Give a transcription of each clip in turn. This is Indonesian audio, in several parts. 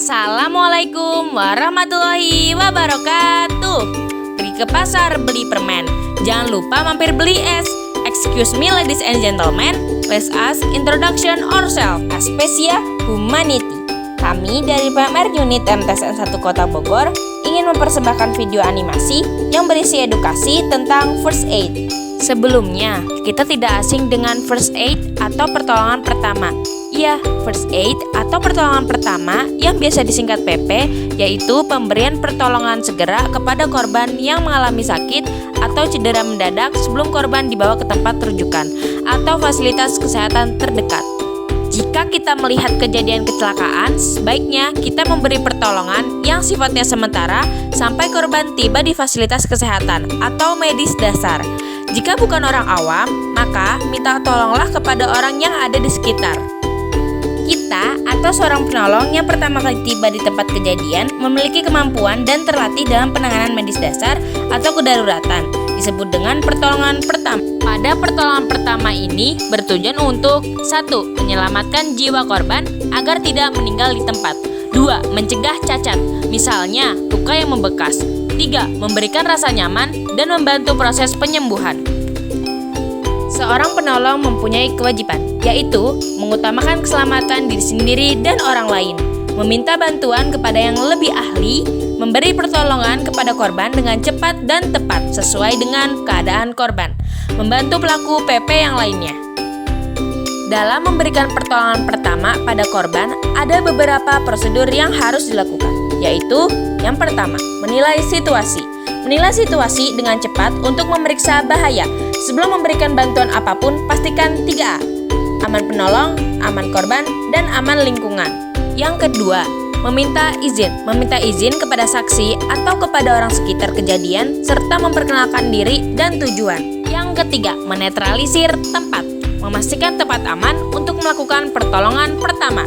Assalamualaikum warahmatullahi wabarakatuh. Pergi ke pasar beli permen, jangan lupa mampir beli es. Excuse me ladies and gentlemen, let's us introduction ourselves. Aspecia Humanity. Kami dari PMR Unit MTSN 1 Kota Bogor ingin mempersembahkan video animasi yang berisi edukasi tentang first aid. Sebelumnya, kita tidak asing dengan first aid atau pertolongan pertama. Ya, first aid atau pertolongan pertama yang biasa disingkat PP, yaitu pemberian pertolongan segera kepada korban yang mengalami sakit atau cedera mendadak sebelum korban dibawa ke tempat rujukan atau fasilitas kesehatan terdekat. Jika kita melihat kejadian kecelakaan, sebaiknya kita memberi pertolongan yang sifatnya sementara sampai korban tiba di fasilitas kesehatan atau medis dasar. Jika bukan orang awam, maka minta tolonglah kepada orang yang ada di sekitar. Kita atau seorang penolong yang pertama kali tiba di tempat kejadian memiliki kemampuan dan terlatih dalam penanganan medis dasar atau kedaruratan, disebut dengan pertolongan pertama. Pada pertolongan pertama ini bertujuan untuk 1. Menyelamatkan jiwa korban agar tidak meninggal di tempat. 2. Mencegah cacat, misalnya luka yang membekas. 3. Memberikan rasa nyaman dan membantu proses penyembuhan. Seorang penolong mempunyai kewajiban, yaitu mengutamakan keselamatan diri sendiri dan orang lain, meminta bantuan kepada yang lebih ahli, memberi pertolongan kepada korban dengan cepat dan tepat sesuai dengan keadaan korban, membantu pelaku PP yang lainnya. Dalam memberikan pertolongan pertama pada korban, ada beberapa prosedur yang harus dilakukan, yaitu yang pertama, menilai situasi. Menilai situasi dengan cepat untuk memeriksa bahaya. Sebelum memberikan bantuan apapun, pastikan 3A. Aman penolong, aman korban, dan aman lingkungan. Yang kedua, meminta izin. Meminta izin kepada saksi atau kepada orang sekitar kejadian, serta memperkenalkan diri dan tujuan. Yang ketiga, menetralisir tempat. Memastikan tempat aman untuk melakukan pertolongan pertama.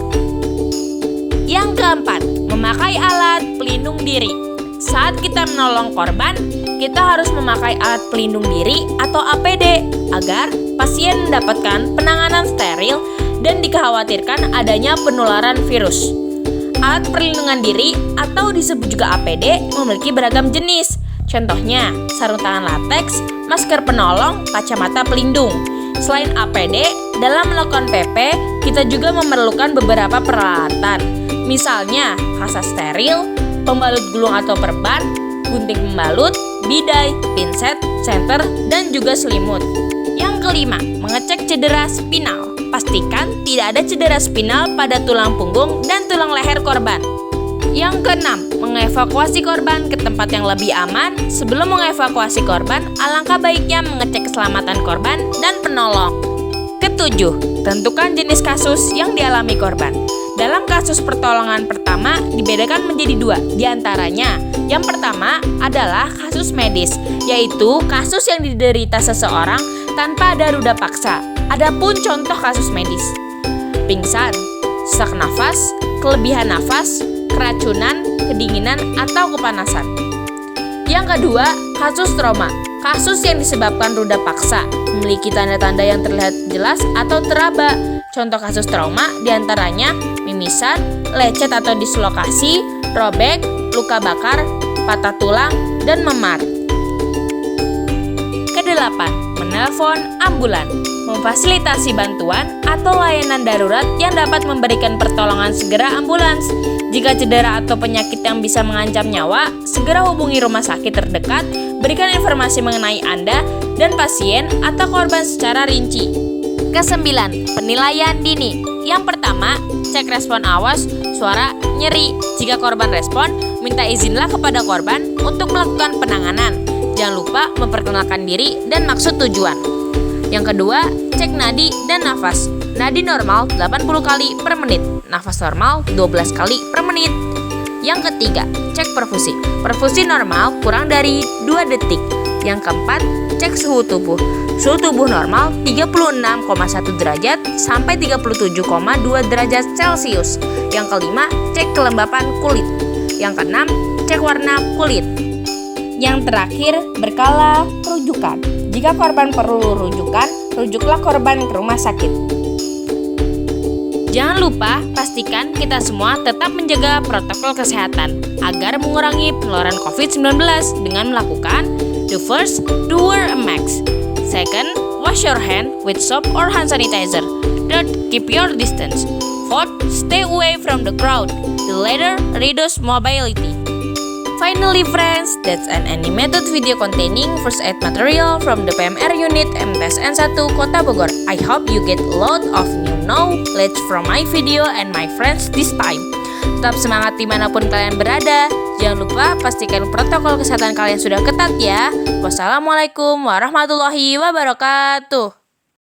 Yang keempat, memakai alat pelindung diri. Saat kita menolong korban, kita harus memakai alat pelindung diri atau APD agar pasien mendapatkan penanganan steril dan dikhawatirkan adanya penularan virus. Alat perlindungan diri atau disebut juga APD memiliki beragam jenis. Contohnya, sarung tangan lateks, masker penolong, kacamata pelindung. Selain APD, dalam melakukan PP, kita juga memerlukan beberapa peralatan. Misalnya, kasa steril, pembalut gulung atau perban, gunting pembalut, bidai, pinset, senter, dan juga selimut. Yang kelima, mengecek cedera spinal. Pastikan tidak ada cedera spinal pada tulang punggung dan tulang leher korban. Yang keenam, mengevakuasi korban ke tempat yang lebih aman. Sebelum mengevakuasi korban, alangkah baiknya mengecek keselamatan korban dan penolong. Ketujuh, tentukan jenis kasus yang dialami korban. Dalam kasus pertolongan pertama dibedakan menjadi 2 diantaranya. Yang pertama adalah kasus medis, yaitu kasus yang diderita seseorang tanpa ada ruda paksa. Adapun contoh kasus medis: pingsan, sesak nafas, kelebihan nafas, keracunan, kedinginan, atau kepanasan. Yang kedua, kasus trauma. Kasus yang disebabkan ruda paksa, memiliki tanda-tanda yang terlihat jelas atau teraba. Contoh kasus trauma diantaranya mimisan, lecet atau dislokasi, robek, luka bakar, patah tulang, dan memar. Kedelapan, menelpon ambulan. Memfasilitasi bantuan atau layanan darurat yang dapat memberikan pertolongan segera ambulans. Jika cedera atau penyakit yang bisa mengancam nyawa, segera hubungi rumah sakit terdekat, berikan informasi mengenai Anda dan pasien atau korban secara rinci. Kesembilan, penilaian dini. Yang pertama, cek respon awas, suara, nyeri. Jika korban respon, minta izinlah kepada korban untuk melakukan penanganan. Jangan lupa memperkenalkan diri dan maksud tujuan. Yang kedua, cek nadi dan nafas. Nadi normal 80 kali per menit, nafas normal 12 kali per menit. Yang ketiga, cek perfusi. Perfusi normal kurang dari 2 detik. Yang keempat, cek suhu tubuh. Suhu tubuh normal 36,1 derajat sampai 37,2 derajat Celcius. Yang kelima, cek kelembapan kulit. Yang keenam, cek warna kulit. Yang terakhir, berkala rujukan. Jika korban perlu rujukan, rujuklah korban ke rumah sakit. Jangan lupa pastikan kita semua tetap menjaga protokol kesehatan agar mengurangi penularan COVID-19 dengan melakukan the first, to wear a mask. Second, wash your hand with soap or hand sanitizer. Third, keep your distance. Fourth, stay away from the crowd. The latter reduce mobility. Finally friends, that's an animated video containing first aid material from the PMR unit MTSN 1 Kota Bogor. I hope you get a lot of new knowledge from my video and my friends this time. Tetap semangat dimanapun kalian berada. Jangan lupa pastikan protokol kesehatan kalian sudah ketat ya. Wassalamualaikum warahmatullahi wabarakatuh.